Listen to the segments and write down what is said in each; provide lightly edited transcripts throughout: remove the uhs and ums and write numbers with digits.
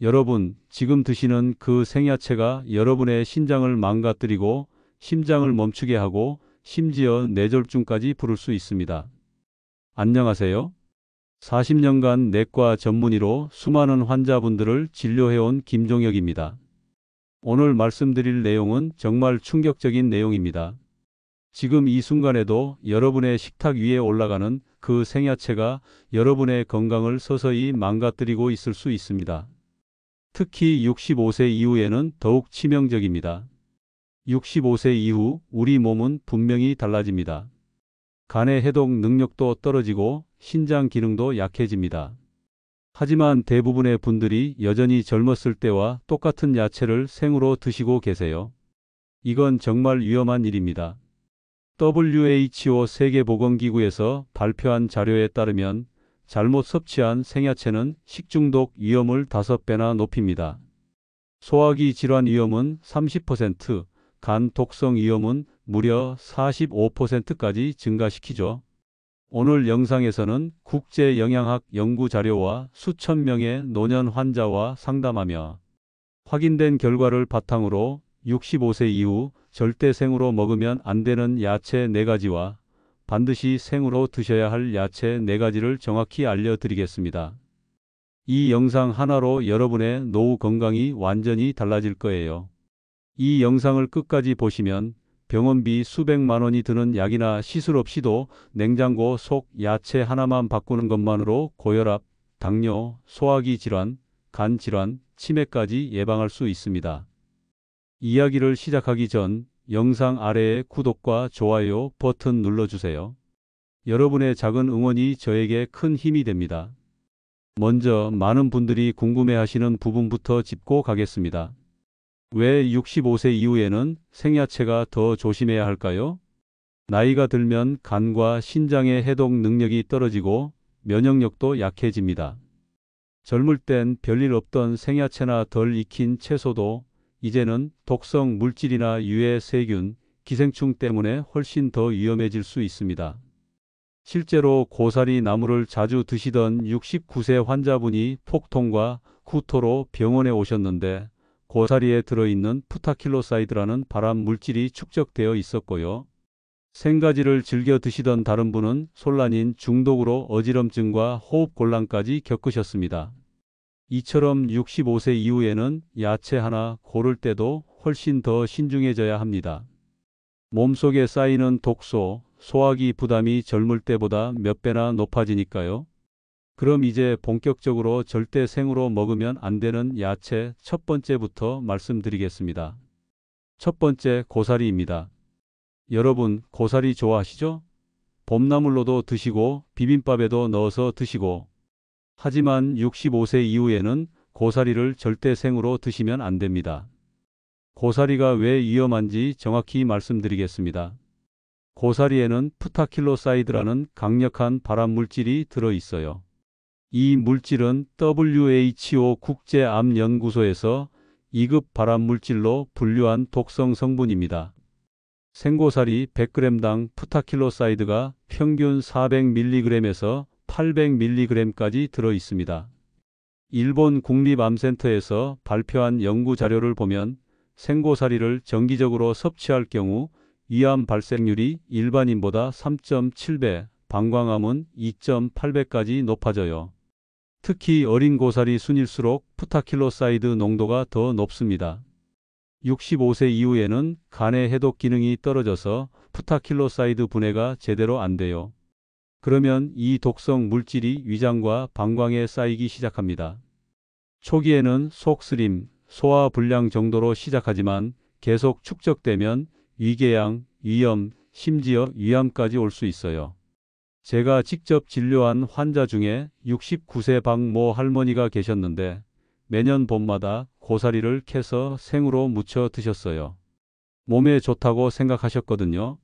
여러분, 지금 드시는 그 생야채가 여러분의 신장을 망가뜨리고 심장을 멈추게 하고 심지어 뇌졸중까지 부를 수 있습니다. 안녕하세요. 40년간 내과 전문의로 수많은 환자분들을 진료해온 김종혁입니다. 오늘 말씀드릴 내용은 정말 충격적인 내용입니다. 지금 이 순간에도 여러분의 식탁 위에 올라가는 그 생야채가 여러분의 건강을 서서히 망가뜨리고 있을 수 있습니다. 특히 65세 이후에는 더욱 치명적입니다. 65세 이후 우리 몸은 분명히 달라집니다. 간의 해독 능력도 떨어지고 신장 기능도 약해집니다. 하지만 대부분의 분들이 여전히 젊었을 때와 똑같은 야채를 생으로 드시고 계세요. 이건 정말 위험한 일입니다. WHO 세계보건기구에서 발표한 자료에 따르면 잘못 섭취한 생야채는 식중독 위험을 5배나 높입니다. 소화기 질환 위험은 30%, 간 독성 위험은 무려 45%까지 증가시키죠. 오늘 영상에서는 국제영양학 연구 자료와 수천 명의 노년 환자와 상담하며 확인된 결과를 바탕으로 65세 이후 절대 생으로 먹으면 안 되는 야채 4가지와 반드시 생으로 드셔야 할 야채 4가지를 정확히 알려드리겠습니다. 이 영상 하나로 여러분의 노후 건강이 완전히 달라질 거예요. 이 영상을 끝까지 보시면 병원비 수백만 원이 드는 약이나 시술 없이도 냉장고 속 야채 하나만 바꾸는 것만으로 고혈압, 당뇨, 소화기 질환, 간 질환, 치매까지 예방할 수 있습니다. 이야기를 시작하기 전 영상 아래에 구독과 좋아요 버튼 눌러주세요. 여러분의 작은 응원이 저에게 큰 힘이 됩니다. 먼저 많은 분들이 궁금해하시는 부분부터 짚고 가겠습니다. 왜 65세 이후에는 생야채가 더 조심해야 할까요? 나이가 들면 간과 신장의 해독 능력이 떨어지고 면역력도 약해집니다. 젊을 땐 별일 없던 생야채나 덜 익힌 채소도 이제는 독성 물질이나 유해 세균, 기생충 때문에 훨씬 더 위험해질 수 있습니다. 실제로 고사리 나물을 자주 드시던 69세 환자분이 폭통과 구토로 병원에 오셨는데 고사리에 들어있는 프타킬로사이드라는 발암 물질이 축적되어 있었고요. 생가지를 즐겨 드시던 다른 분은 솔라닌 중독으로 어지럼증과 호흡곤란까지 겪으셨습니다. 이처럼 65세 이후에는 야채 하나 고를 때도 훨씬 더 신중해져야 합니다. 몸속에 쌓이는 독소, 소화기 부담이 젊을 때보다 몇 배나 높아지니까요. 그럼 이제 본격적으로 절대 생으로 먹으면 안 되는 야채 첫 번째부터 말씀드리겠습니다. 첫 번째, 고사리입니다. 여러분, 고사리 좋아하시죠? 봄나물로도 드시고 비빔밥에도 넣어서 드시고, 하지만 65세 이후에는 고사리를 절대 생으로 드시면 안 됩니다. 고사리가 왜 위험한지 정확히 말씀드리겠습니다. 고사리에는 프타킬로사이드라는 강력한 발암 물질이 들어 있어요. 이 물질은 WHO 국제암연구소에서 2급 발암 물질로 분류한 독성 성분입니다. 생고사리 100g당 프타킬로사이드가 평균 400mg에서 800mg까지 들어 있습니다. 일본 국립암센터에서 발표한 연구 자료를 보면 생고사리를 정기적으로 섭취할 경우 위암 발생률이 일반인보다 3.7배, 방광암은 2.8배까지 높아져요. 특히 어린 고사리 순일수록 프타킬로사이드 농도가 더 높습니다. 65세 이후에는 간의 해독 기능이 떨어져서 프타킬로사이드 분해가 제대로 안 돼요. 그러면 이 독성 물질이 위장과 방광에 쌓이기 시작합니다. 초기에는 속쓰림, 소화불량 정도로 시작하지만 계속 축적되면 위궤양, 위염, 심지어 위암까지 올 수 있어요. 제가 직접 진료한 환자 중에 69세 박모 할머니가 계셨는데 매년 봄마다 고사리를 캐서 생으로 무쳐 드셨어요. 몸에 좋다고 생각하셨거든요.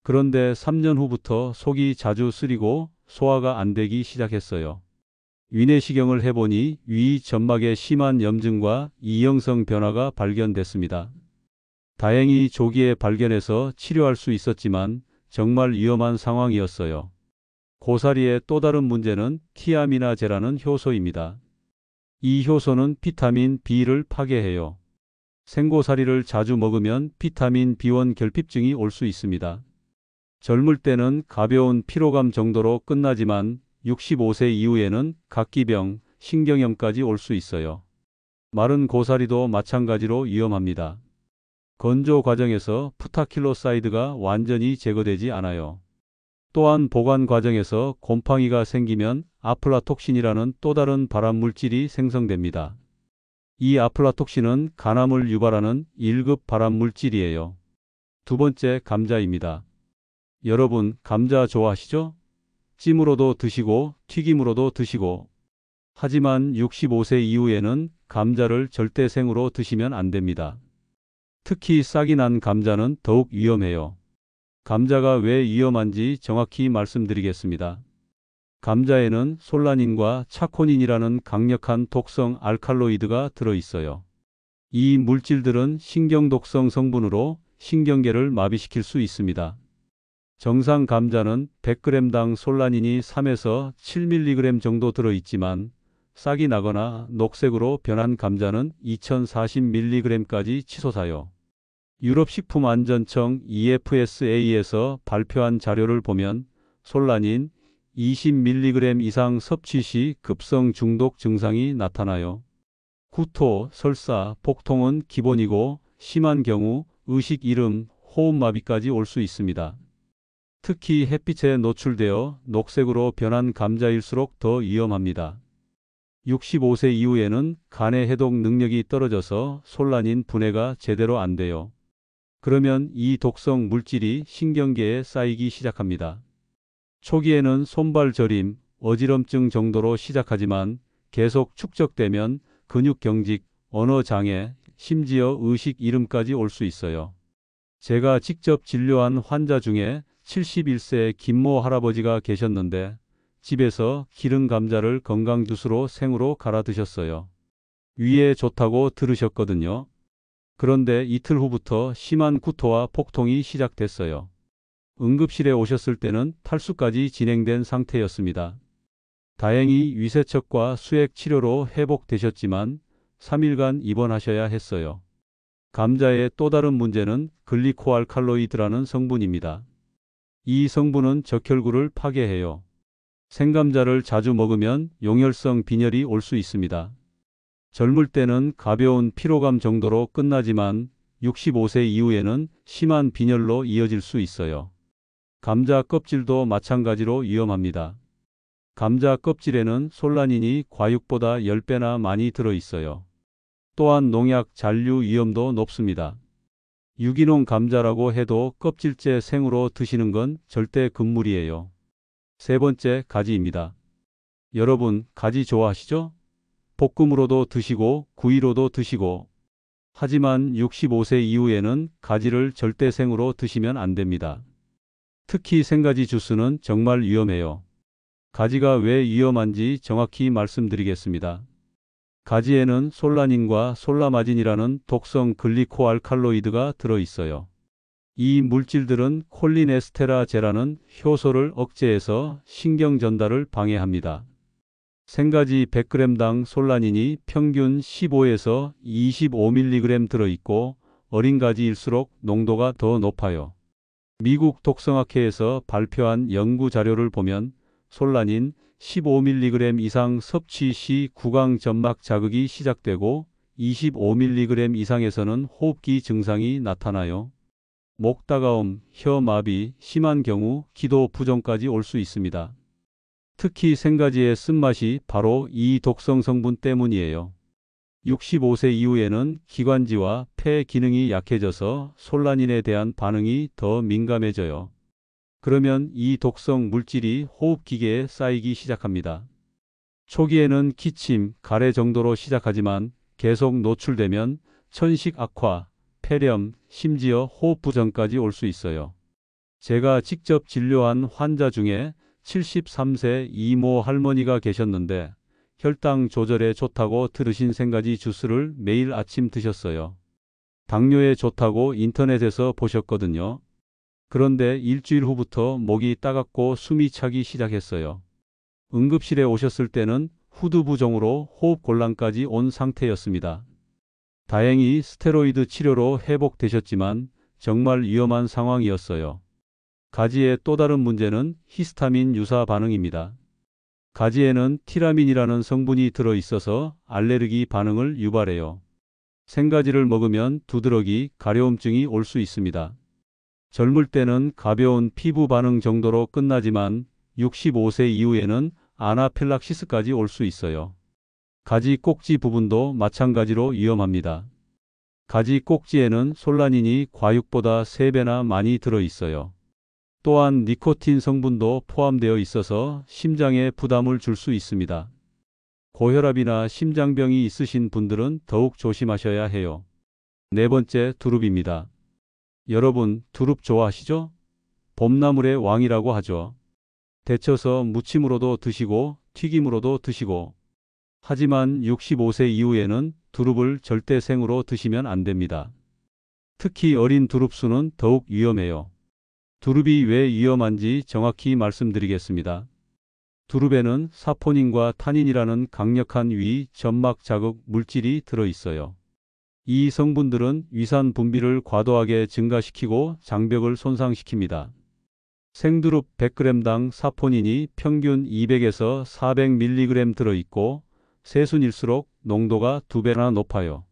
그런데 3년 후부터 속이 자주 쓰리고 소화가 안 되기 시작했어요. 위내시경을 해보니 위 점막에 심한 염증과 이형성 변화가 발견됐습니다. 다행히 조기에 발견해서 치료할 수 있었지만 정말 위험한 상황이었어요. 고사리의 또 다른 문제는 티아미나제라는 효소입니다. 이 효소는 비타민 B를 파괴해요. 생고사리를 자주 먹으면 비타민 B1 결핍증이 올 수 있습니다. 젊을 때는 가벼운 피로감 정도로 끝나지만 65세 이후에는 각기병, 신경염까지 올 수 있어요. 마른 고사리도 마찬가지로 위험합니다. 건조 과정에서 프타킬로사이드가 완전히 제거되지 않아요. 또한 보관 과정에서 곰팡이가 생기면 아플라톡신이라는 또 다른 발암 물질이 생성됩니다. 이 아플라톡신은 간암을 유발하는 1급 발암 물질이에요. 두 번째, 감자입니다. 여러분, 감자 좋아하시죠? 찜으로도 드시고 튀김으로도 드시고. 하지만 65세 이후에는 감자를 절대 생으로 드시면 안 됩니다. 특히 싹이 난 감자는 더욱 위험해요. 감자가 왜 위험한지 정확히 말씀드리겠습니다. 감자에는 솔라닌과 차코닌이라는 강력한 독성 알칼로이드가 들어있어요. 이 물질들은 신경독성 성분으로 신경계를 마비시킬 수 있습니다. 정상 감자는 100g당 솔라닌이 3에서 7mg 정도 들어있지만 싹이 나거나 녹색으로 변한 감자는 2040mg까지 치솟아요. 유럽식품안전청 EFSA에서 발표한 자료를 보면 솔라닌 20mg 이상 섭취 시 급성 중독 증상이 나타나요. 구토, 설사, 복통은 기본이고 심한 경우 의식 잃음, 호흡마비까지 올 수 있습니다. 특히 햇빛에 노출되어 녹색으로 변한 감자일수록 더 위험합니다. 65세 이후에는 간의 해독 능력이 떨어져서 솔라닌 분해가 제대로 안 돼요. 그러면 이 독성 물질이 신경계에 쌓이기 시작합니다. 초기에는 손발 저림, 어지럼증 정도로 시작하지만 계속 축적되면 근육 경직, 언어 장애, 심지어 의식 잃음까지 올 수 있어요. 제가 직접 진료한 환자 중에 71세 김모 할아버지가 계셨는데 집에서 기른 감자를 건강 주스로 생으로 갈아 드셨어요. 위에 좋다고 들으셨거든요. 그런데 이틀 후부터 심한 구토와 폭통이 시작됐어요. 응급실에 오셨을 때는 탈수까지 진행된 상태였습니다. 다행히 위세척과 수액 치료로 회복되셨지만 3일간 입원하셔야 했어요. 감자의 또 다른 문제는 글리코알칼로이드라는 성분입니다. 이 성분은 적혈구를 파괴해요. 생감자를 자주 먹으면 용혈성 빈혈이 올 수 있습니다. 젊을 때는 가벼운 피로감 정도로 끝나지만 65세 이후에는 심한 빈혈로 이어질 수 있어요. 감자 껍질도 마찬가지로 위험합니다. 감자 껍질에는 솔라닌이 과육보다 10배나 많이 들어있어요. 또한 농약 잔류 위험도 높습니다. 유기농 감자라고 해도 껍질째 생으로 드시는 건 절대 금물이에요. 세 번째, 가지입니다. 여러분, 가지 좋아하시죠? 볶음으로도 드시고 구이로도 드시고. 하지만 65세 이후에는 가지를 절대 생으로 드시면 안 됩니다. 특히 생가지 주스는 정말 위험해요. 가지가 왜 위험한지 정확히 말씀드리겠습니다. 가지에는 솔라닌과 솔라마진이라는 독성 글리코알칼로이드가 들어있어요. 이 물질들은 콜린에스테라제라는 효소를 억제해서 신경 전달을 방해합니다. 생가지 100g당 솔라닌이 평균 15에서 25mg 들어있고 어린 가지일수록 농도가 더 높아요. 미국 독성학회에서 발표한 연구 자료를 보면 솔라닌 15mg 이상 섭취 시 구강 점막 자극이 시작되고 25mg 이상에서는 호흡기 증상이 나타나요. 목 따가움, 혀 마비, 심한 경우 기도 부종까지 올 수 있습니다. 특히 생가지의 쓴맛이 바로 이 독성 성분 때문이에요. 65세 이후에는 기관지와 폐 기능이 약해져서 솔라닌에 대한 반응이 더 민감해져요. 그러면 이 독성 물질이 호흡기계에 쌓이기 시작합니다. 초기에는 기침, 가래 정도로 시작하지만 계속 노출되면 천식 악화, 폐렴, 심지어 호흡 부전까지 올 수 있어요. 제가 직접 진료한 환자 중에 73세 이모 할머니가 계셨는데 혈당 조절에 좋다고 들으신 생가지 주스를 매일 아침 드셨어요. 당뇨에 좋다고 인터넷에서 보셨거든요. 그런데 일주일 후부터 목이 따갑고 숨이 차기 시작했어요. 응급실에 오셨을 때는 후두부종으로 호흡 곤란까지 온 상태였습니다. 다행히 스테로이드 치료로 회복되셨지만 정말 위험한 상황이었어요. 가지의 또 다른 문제는 히스타민 유사 반응입니다. 가지에는 티라민이라는 성분이 들어 있어서 알레르기 반응을 유발해요. 생가지를 먹으면 두드러기, 가려움증이 올 수 있습니다. 젊을 때는 가벼운 피부 반응 정도로 끝나지만 65세 이후에는 아나필락시스까지 올 수 있어요. 가지 꼭지 부분도 마찬가지로 위험합니다. 가지 꼭지에는 솔라닌이 과육보다 3배나 많이 들어 있어요. 또한 니코틴 성분도 포함되어 있어서 심장에 부담을 줄 수 있습니다. 고혈압이나 심장병이 있으신 분들은 더욱 조심하셔야 해요. 네 번째, 두릅입니다. 여러분, 두릅 좋아하시죠? 봄나물의 왕이라고 하죠. 데쳐서 무침으로도 드시고 튀김으로도 드시고. 하지만 65세 이후에는 두릅을 절대 생으로 드시면 안 됩니다. 특히 어린 두릅수는 더욱 위험해요. 두릅이 왜 위험한지 정확히 말씀드리겠습니다. 두릅에는 사포닌과 타닌이라는 강력한 위, 점막 자극 물질이 들어 있어요. 이 성분들은 위산 분비를 과도하게 증가시키고 장벽을 손상시킵니다. 생두릅 100g당 사포닌이 평균 200에서 400mg 들어있고 새순일수록 농도가 2배나 높아요.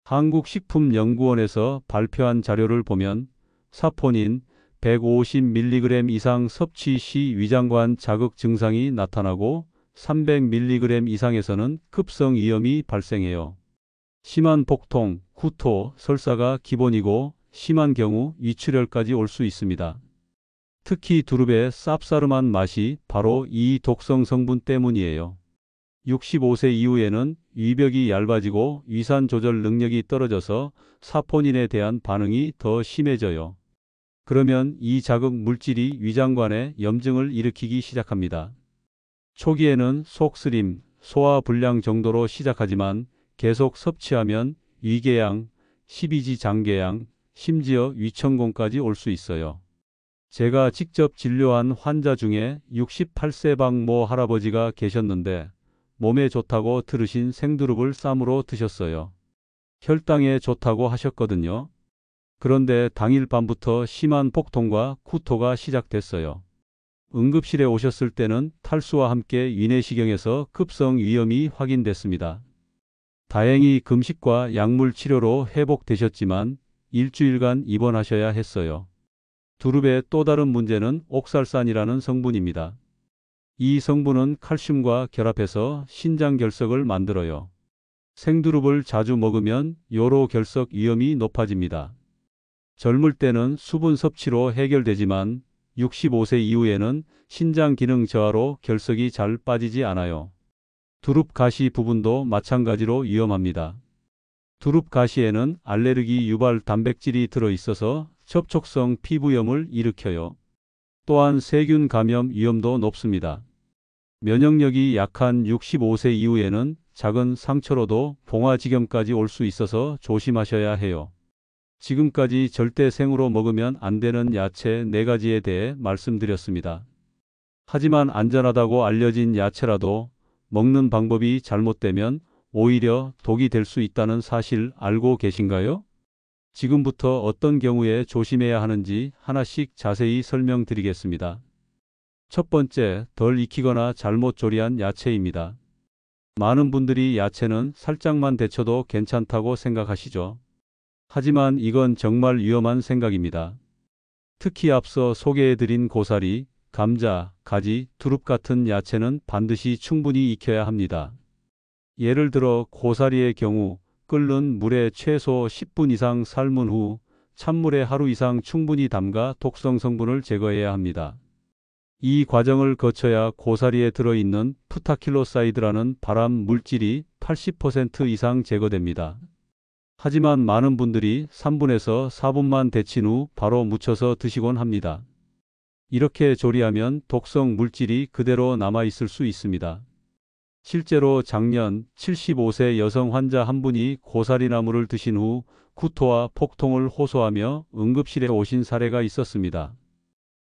한국식품연구원에서 발표한 자료를 보면 사포닌 150mg 이상 섭취 시 위장관 자극 증상이 나타나고 300mg 이상에서는 급성 위염이 발생해요. 심한 복통, 구토, 설사가 기본이고 심한 경우 위출혈까지 올 수 있습니다. 특히 두릅의 쌉싸름한 맛이 바로 이 독성 성분 때문이에요. 65세 이후에는 위벽이 얇아지고 위산 조절 능력이 떨어져서 사포닌에 대한 반응이 더 심해져요. 그러면 이 자극 물질이 위장관에 염증을 일으키기 시작합니다. 초기에는 속쓰림, 소화불량 정도로 시작하지만 계속 섭취하면 위궤양, 십이지 장궤양, 심지어 위천공까지 올 수 있어요. 제가 직접 진료한 환자 중에 68세 박모 할아버지가 계셨는데 몸에 좋다고 들으신 생두릅을 쌈으로 드셨어요. 혈당에 좋다고 하셨거든요. 그런데 당일 밤부터 심한 복통과 구토가 시작됐어요. 응급실에 오셨을 때는 탈수와 함께 위내시경에서 급성 위염이 확인됐습니다. 다행히 금식과 약물 치료로 회복되셨지만 일주일간 입원하셔야 했어요. 두릅의 또 다른 문제는 옥살산이라는 성분입니다. 이 성분은 칼슘과 결합해서 신장 결석을 만들어요. 생두릅을 자주 먹으면 요로 결석 위험이 높아집니다. 젊을 때는 수분 섭취로 해결되지만 65세 이후에는 신장 기능 저하로 결석이 잘 빠지지 않아요. 두릅 가시 부분도 마찬가지로 위험합니다. 두릅 가시에는 알레르기 유발 단백질이 들어 있어서 접촉성 피부염을 일으켜요. 또한 세균 감염 위험도 높습니다. 면역력이 약한 65세 이후에는 작은 상처로도 봉화지겸까지 올 수 있어서 조심하셔야 해요. 지금까지 절대 생으로 먹으면 안 되는 야채 4가지에 대해 말씀드렸습니다. 하지만 안전하다고 알려진 야채라도 먹는 방법이 잘못되면 오히려 독이 될 수 있다는 사실 알고 계신가요? 지금부터 어떤 경우에 조심해야 하는지 하나씩 자세히 설명드리겠습니다. 첫 번째, 덜 익히거나 잘못 조리한 야채입니다. 많은 분들이 야채는 살짝만 데쳐도 괜찮다고 생각하시죠. 하지만 이건 정말 위험한 생각입니다. 특히 앞서 소개해드린 고사리, 감자, 가지, 두릅 같은 야채는 반드시 충분히 익혀야 합니다. 예를 들어 고사리의 경우 끓는 물에 최소 10분 이상 삶은 후 찬물에 하루 이상 충분히 담가 독성 성분을 제거해야 합니다. 이 과정을 거쳐야 고사리에 들어있는 프타킬로사이드라는 발암 물질이 80% 이상 제거됩니다. 하지만 많은 분들이 3분에서 4분만 데친 후 바로 무쳐서 드시곤 합니다. 이렇게 조리하면 독성 물질이 그대로 남아있을 수 있습니다. 실제로 작년 75세 여성 환자 한 분이 고사리나물을 드신 후 구토와 폭통을 호소하며 응급실에 오신 사례가 있었습니다.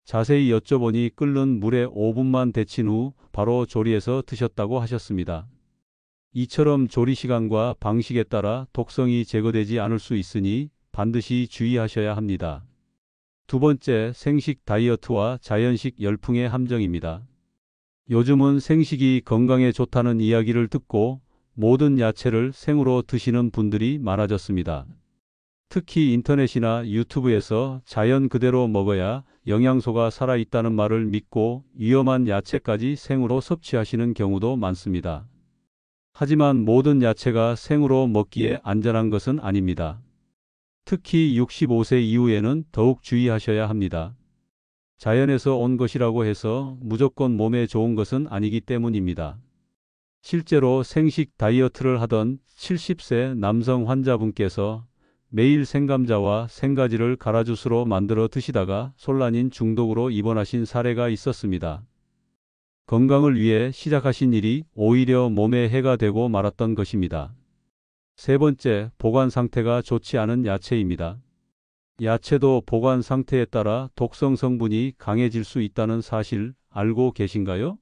자세히 여쭤보니 끓는 물에 5분만 데친 후 바로 조리해서 드셨다고 하셨습니다. 이처럼 조리 시간과 방식에 따라 독성이 제거되지 않을 수 있으니 반드시 주의하셔야 합니다. 두 번째, 생식 다이어트와 자연식 열풍의 함정입니다. 요즘은 생식이 건강에 좋다는 이야기를 듣고 모든 야채를 생으로 드시는 분들이 많아졌습니다. 특히 인터넷이나 유튜브에서 자연 그대로 먹어야 영양소가 살아있다는 말을 믿고 위험한 야채까지 생으로 섭취하시는 경우도 많습니다. 하지만 모든 야채가 생으로 먹기에 안전한 것은 아닙니다. 특히 65세 이후에는 더욱 주의하셔야 합니다. 자연에서 온 것이라고 해서 무조건 몸에 좋은 것은 아니기 때문입니다. 실제로 생식 다이어트를 하던 70세 남성 환자분께서 매일 생감자와 생가지를 가라주스로 만들어 드시다가 솔라닌 중독으로 입원하신 사례가 있었습니다. 건강을 위해 시작하신 일이 오히려 몸에 해가 되고 말았던 것입니다. 세 번째, 보관 상태가 좋지 않은 야채입니다. 야채도 보관 상태에 따라 독성 성분이 강해질 수 있다는 사실 알고 계신가요?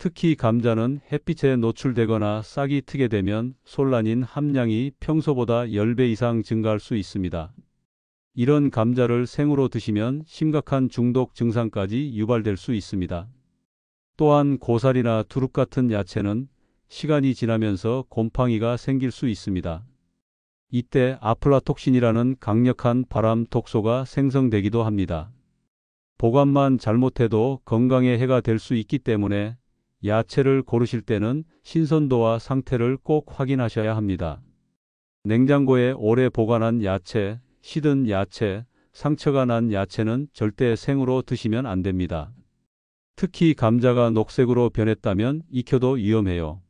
특히 감자는 햇빛에 노출되거나 싹이 트게 되면 솔라닌 함량이 평소보다 10배 이상 증가할 수 있습니다. 이런 감자를 생으로 드시면 심각한 중독 증상까지 유발될 수 있습니다. 또한 고사리나 두릅 같은 야채는 시간이 지나면서 곰팡이가 생길 수 있습니다. 이때 아플라톡신이라는 강력한 발암 독소가 생성되기도 합니다. 보관만 잘못해도 건강에 해가 될 수 있기 때문에 야채를 고르실 때는 신선도와 상태를 꼭 확인하셔야 합니다. 냉장고에 오래 보관한 야채, 시든 야채, 상처가 난 야채는 절대 생으로 드시면 안 됩니다. 특히 감자가 녹색으로 변했다면 익혀도 위험해요.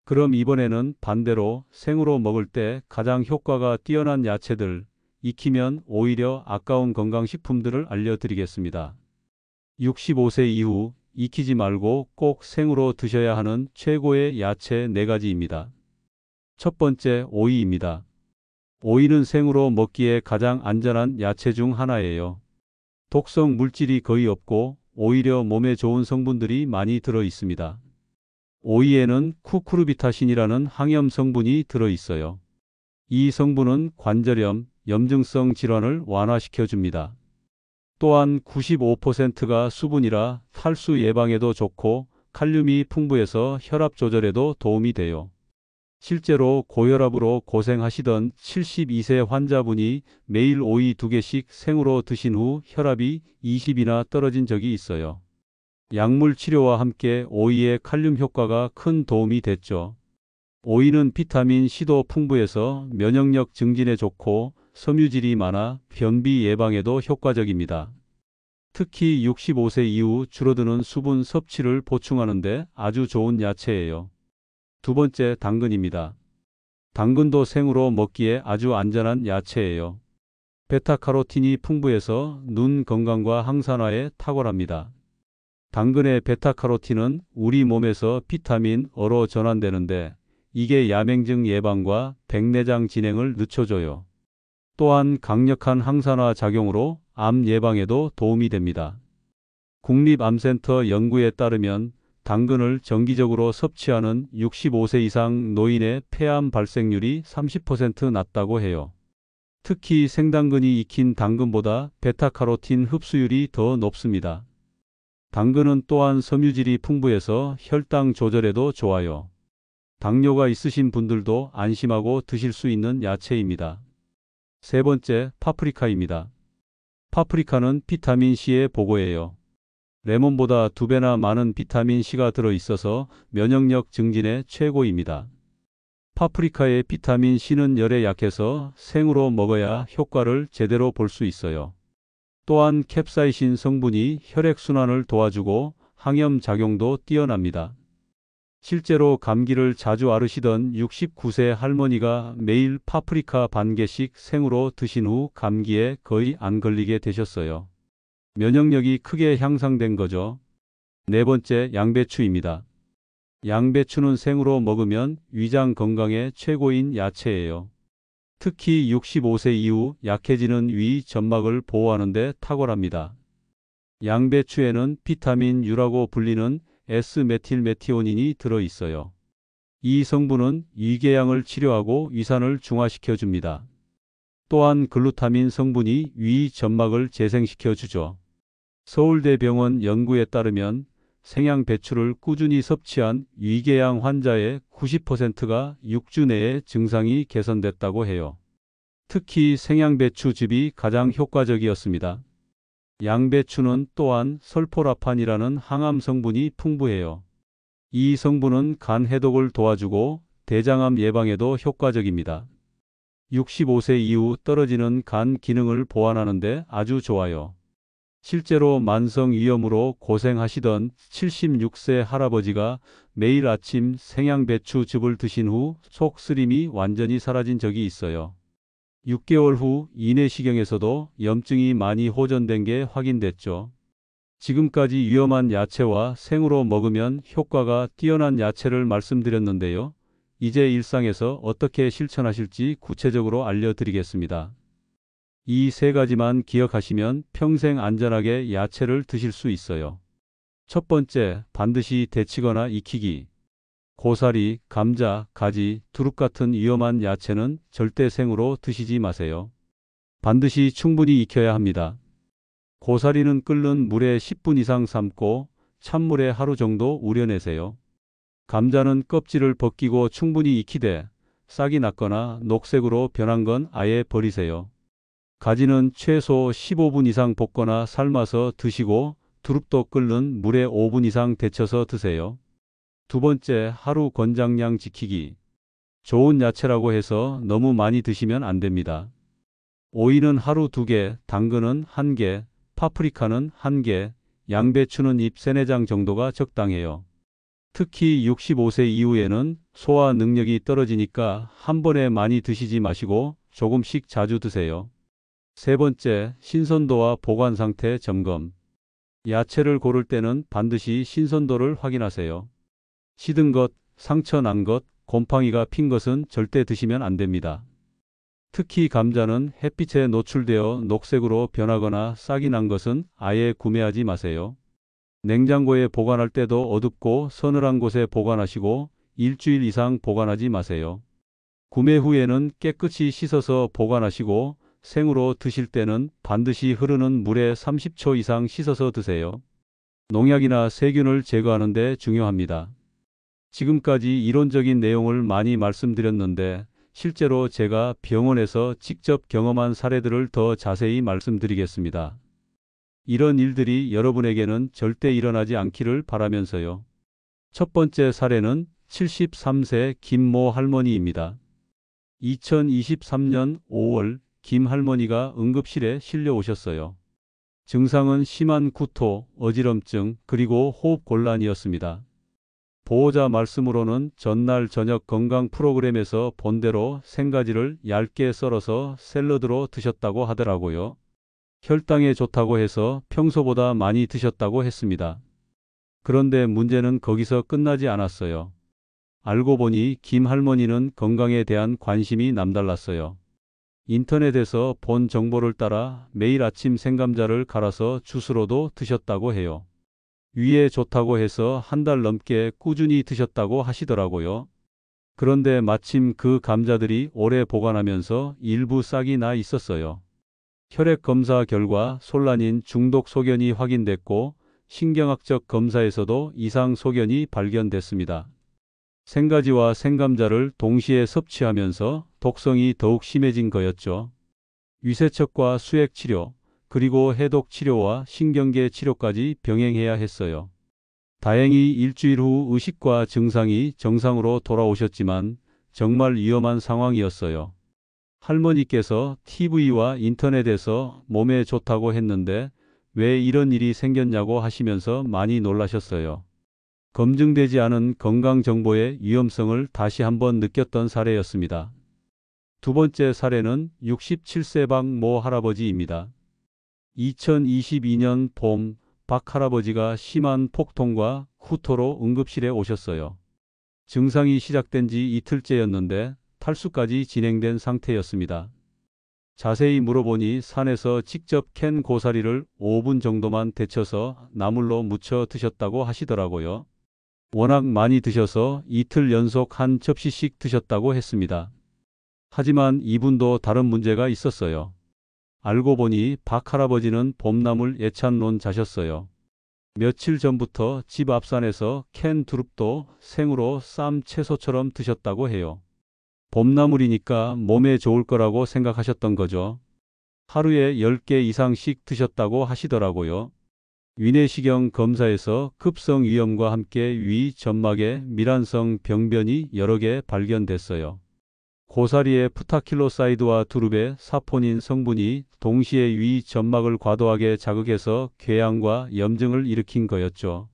그럼 이번에는 반대로 생으로 먹을 때 가장 효과가 뛰어난 야채들, 익히면 오히려 아까운 건강식품들을 알려드리겠습니다. 65세 이후 익히지 말고 꼭 생으로 드셔야 하는 최고의 야채 4가지입니다. 첫 번째, 오이입니다. 오이는 생으로 먹기에 가장 안전한 야채 중 하나예요. 독성 물질이 거의 없고 오히려 몸에 좋은 성분들이 많이 들어 있습니다. 오이에는 쿠쿠르비타신이라는 항염 성분이 들어 있어요. 이 성분은 관절염, 염증성 질환을 완화시켜 줍니다. 또한 95%가 수분이라 탈수 예방에도 좋고 칼륨이 풍부해서 혈압 조절에도 도움이 돼요. 실제로 고혈압으로 고생하시던 72세 환자분이 매일 오이 2개씩 생으로 드신 후 혈압이 20이나 떨어진 적이 있어요. 약물 치료와 함께 오이의 칼륨 효과가 큰 도움이 됐죠. 오이는 비타민 C도 풍부해서 면역력 증진에 좋고 섬유질이 많아 변비 예방에도 효과적입니다. 특히 65세 이후 줄어드는 수분 섭취를 보충하는 데 아주 좋은 야채예요. 두 번째, 당근입니다. 당근도 생으로 먹기에 아주 안전한 야채예요. 베타카로틴이 풍부해서 눈 건강과 항산화에 탁월합니다. 당근의 베타카로틴은 우리 몸에서 비타민 어로 전환되는데 이게 야맹증 예방과 백내장 진행을 늦춰줘요. 또한 강력한 항산화 작용으로 암 예방에도 도움이 됩니다. 국립암센터 연구에 따르면 당근을 정기적으로 섭취하는 65세 이상 노인의 폐암 발생률이 30% 낮다고 해요. 특히 생당근이 익힌 당근보다 베타카로틴 흡수율이 더 높습니다. 당근은 또한 섬유질이 풍부해서 혈당 조절에도 좋아요. 당뇨가 있으신 분들도 안심하고 드실 수 있는 야채입니다. 세 번째, 파프리카입니다. 파프리카는 비타민C의 보고예요. 레몬보다 2배나 많은 비타민C가 들어있어서 면역력 증진에 최고입니다. 파프리카의 비타민C는 열에 약해서 생으로 먹어야 효과를 제대로 볼 수 있어요. 또한 캡사이신 성분이 혈액순환을 도와주고 항염 작용도 뛰어납니다. 실제로 감기를 자주 앓으시던 69세 할머니가 매일 파프리카 반 개씩 생으로 드신 후 감기에 거의 안 걸리게 되셨어요. 면역력이 크게 향상된 거죠. 네 번째, 양배추입니다. 양배추는 생으로 먹으면 위장 건강에 최고인 야채예요. 특히 65세 이후 약해지는 위 점막을 보호하는 데 탁월합니다. 양배추에는 비타민 U라고 불리는 S메틸메티오닌이 들어 있어요. 이 성분은 위궤양을 치료하고 위산을 중화시켜 줍니다. 또한 글루타민 성분이 위 점막을 재생시켜 주죠. 서울대병원 연구에 따르면 생양배추를 꾸준히 섭취한 위궤양 환자의 90%가 6주 내에 증상이 개선됐다고 해요. 특히 생양배추즙이 가장 효과적이었습니다. 양배추는 또한 설포라판이라는 항암 성분이 풍부해요. 이 성분은 간 해독을 도와주고 대장암 예방에도 효과적입니다. 65세 이후 떨어지는 간 기능을 보완하는 데 아주 좋아요. 실제로 만성위염으로 고생하시던 76세 할아버지가 매일 아침 생양배추즙을 드신 후 속쓰림이 완전히 사라진 적이 있어요. 6개월 후 이내시경에서도 염증이 많이 호전된 게 확인됐죠. 지금까지 위험한 야채와 생으로 먹으면 효과가 뛰어난 야채를 말씀드렸는데요. 이제 일상에서 어떻게 실천하실지 구체적으로 알려드리겠습니다. 이 세 가지만 기억하시면 평생 안전하게 야채를 드실 수 있어요. 첫 번째, 반드시 데치거나 익히기. 고사리, 감자, 가지, 두릅 같은 위험한 야채는 절대 생으로 드시지 마세요. 반드시 충분히 익혀야 합니다. 고사리는 끓는 물에 10분 이상 삶고 찬물에 하루 정도 우려내세요. 감자는 껍질을 벗기고 충분히 익히되 싹이 났거나 녹색으로 변한 건 아예 버리세요. 가지는 최소 15분 이상 볶거나 삶아서 드시고 두릅도 끓는 물에 5분 이상 데쳐서 드세요. 두 번째, 하루 권장량 지키기. 좋은 야채라고 해서 너무 많이 드시면 안 됩니다. 오이는 하루 2개, 당근은 1개, 파프리카는 1개, 양배추는 잎 3-4장 정도가 적당해요. 특히 65세 이후에는 소화 능력이 떨어지니까 한 번에 많이 드시지 마시고 조금씩 자주 드세요. 세 번째, 신선도와 보관 상태 점검. 야채를 고를 때는 반드시 신선도를 확인하세요. 시든 것, 상처 난 것, 곰팡이가 핀 것은 절대 드시면 안 됩니다. 특히 감자는 햇빛에 노출되어 녹색으로 변하거나 싹이 난 것은 아예 구매하지 마세요. 냉장고에 보관할 때도 어둡고 서늘한 곳에 보관하시고 일주일 이상 보관하지 마세요. 구매 후에는 깨끗이 씻어서 보관하시고 생으로 드실 때는 반드시 흐르는 물에 30초 이상 씻어서 드세요. 농약이나 세균을 제거하는 데 중요합니다. 지금까지 이론적인 내용을 많이 말씀드렸는데 실제로 제가 병원에서 직접 경험한 사례들을 더 자세히 말씀드리겠습니다. 이런 일들이 여러분에게는 절대 일어나지 않기를 바라면서요. 첫 번째 사례는 73세 김모 할머니입니다. 2023년 5월 김 할머니가 응급실에 실려 오셨어요. 증상은 심한 구토, 어지럼증, 그리고 호흡 곤란이었습니다. 보호자 말씀으로는 전날 저녁 건강 프로그램에서 본 대로 생가지를 얇게 썰어서 샐러드로 드셨다고 하더라고요. 혈당에 좋다고 해서 평소보다 많이 드셨다고 했습니다. 그런데 문제는 거기서 끝나지 않았어요. 알고 보니 김 할머니는 건강에 대한 관심이 남달랐어요. 인터넷에서 본 정보를 따라 매일 아침 생감자를 갈아서 주스로도 드셨다고 해요. 위에 좋다고 해서 한 달 넘게 꾸준히 드셨다고 하시더라고요. 그런데 마침 그 감자들이 오래 보관하면서 일부 싹이 나 있었어요. 혈액 검사 결과 솔라닌 중독 소견이 확인됐고 신경학적 검사에서도 이상 소견이 발견됐습니다. 생가지와 생감자를 동시에 섭취하면서 독성이 더욱 심해진 거였죠. 위세척과 수액 치료, 그리고 해독 치료와 신경계 치료까지 병행해야 했어요. 다행히 일주일 후 의식과 증상이 정상으로 돌아오셨지만 정말 위험한 상황이었어요. 할머니께서 TV와 인터넷에서 몸에 좋다고 했는데 왜 이런 일이 생겼냐고 하시면서 많이 놀라셨어요. 검증되지 않은 건강정보의 위험성을 다시 한번 느꼈던 사례였습니다. 두 번째 사례는 67세 박 모 할아버지입니다. 2022년 봄 박 할아버지가 심한 폭통과 후토로 응급실에 오셨어요. 증상이 시작된 지 이틀째였는데 탈수까지 진행된 상태였습니다. 자세히 물어보니 산에서 직접 캔 고사리를 5분 정도만 데쳐서 나물로 무쳐 드셨다고 하시더라고요. 워낙 많이 드셔서 이틀 연속 한 접시씩 드셨다고 했습니다. 하지만 이분도 다른 문제가 있었어요. 알고 보니 박 할아버지는 봄나물 예찬론자셨어요. 며칠 전부터 집 앞산에서 캔 두릅도 생으로 쌈 채소처럼 드셨다고 해요. 봄나물이니까 몸에 좋을 거라고 생각하셨던 거죠. 하루에 10개 이상씩 드셨다고 하시더라고요. 위내시경 검사에서 급성 위염과 함께 위 점막에 밀환성 병변이 여러 개 발견됐어요. 고사리의 프타킬로사이드와 두릅의 사포닌 성분이 동시에 위 점막을 과도하게 자극해서 궤양과 염증을 일으킨 거였죠.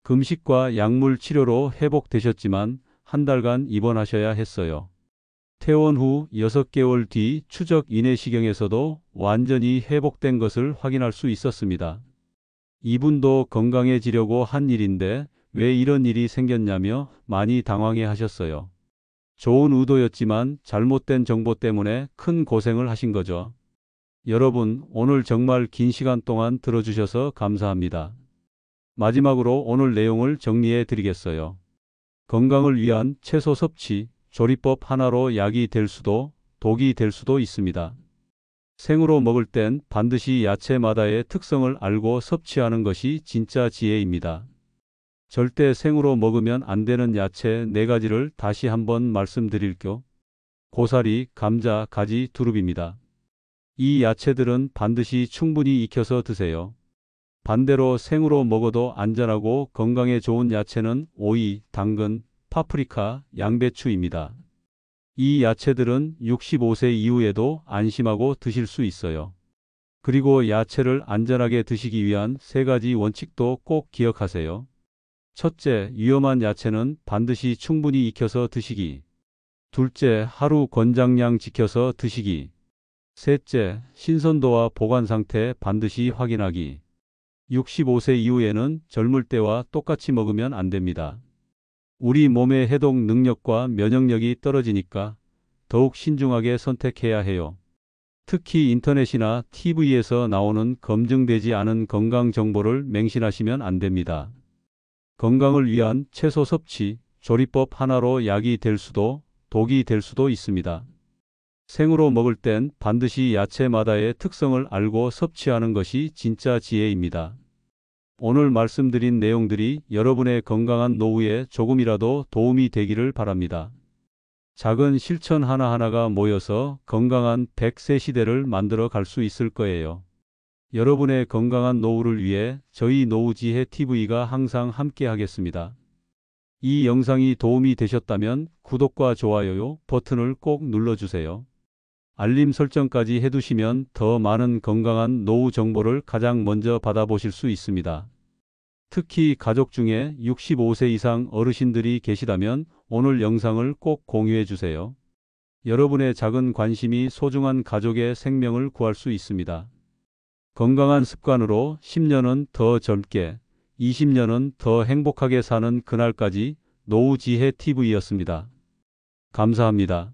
금식과 약물 치료로 회복되셨지만 한 달간 입원하셔야 했어요. 퇴원 후 6개월 뒤 추적 위내시경에서도 완전히 회복된 것을 확인할 수 있었습니다. 이분도 건강해지려고 한 일인데 왜 이런 일이 생겼냐며 많이 당황해 하셨어요. 좋은 의도였지만 잘못된 정보 때문에 큰 고생을 하신 거죠. 여러분, 오늘 정말 긴 시간 동안 들어주셔서 감사합니다. 마지막으로 오늘 내용을 정리해 드리겠어요. 건강을 위한 채소 섭취, 조리법 하나로 약이 될 수도 독이 될 수도 있습니다. 생으로 먹을 땐 반드시 야채마다의 특성을 알고 섭취하는 것이 진짜 지혜입니다. 절대 생으로 먹으면 안 되는 야채 4가지를 다시 한번 말씀드릴게요. 고사리, 감자, 가지, 두릅입니다. 이 야채들은 반드시 충분히 익혀서 드세요. 반대로 생으로 먹어도 안전하고 건강에 좋은 야채는 오이, 당근, 파프리카, 양배추입니다. 이 야채들은 65세 이후에도 안심하고 드실 수 있어요. 그리고 야채를 안전하게 드시기 위한 3가지 원칙도 꼭 기억하세요. 첫째, 위험한 야채는 반드시 충분히 익혀서 드시기. 둘째, 하루 권장량 지켜서 드시기. 셋째, 신선도와 보관 상태 반드시 확인하기. 65세 이후에는 젊을 때와 똑같이 먹으면 안 됩니다. 우리 몸의 해독 능력과 면역력이 떨어지니까 더욱 신중하게 선택해야 해요. 특히 인터넷이나 TV에서 나오는 검증되지 않은 건강 정보를 맹신하시면 안 됩니다. 건강을 위한 채소 섭취, 조리법 하나로 약이 될 수도 독이 될 수도 있습니다. 생으로 먹을 땐 반드시 야채마다의 특성을 알고 섭취하는 것이 진짜 지혜입니다. 오늘 말씀드린 내용들이 여러분의 건강한 노후에 조금이라도 도움이 되기를 바랍니다. 작은 실천 하나하나가 모여서 건강한 100세 시대를 만들어 갈 수 있을 거예요. 여러분의 건강한 노후를 위해 저희 노후지혜 TV가 항상 함께 하겠습니다. 이 영상이 도움이 되셨다면 구독과 좋아요 버튼을 꼭 눌러주세요. 알림 설정까지 해두시면 더 많은 건강한 노후 정보를 가장 먼저 받아보실 수 있습니다. 특히 가족 중에 65세 이상 어르신들이 계시다면 오늘 영상을 꼭 공유해 주세요. 여러분의 작은 관심이 소중한 가족의 생명을 구할 수 있습니다. 건강한 습관으로 10년은 더 젊게, 20년은 더 행복하게 사는 그날까지 노후지혜 TV였습니다. 감사합니다.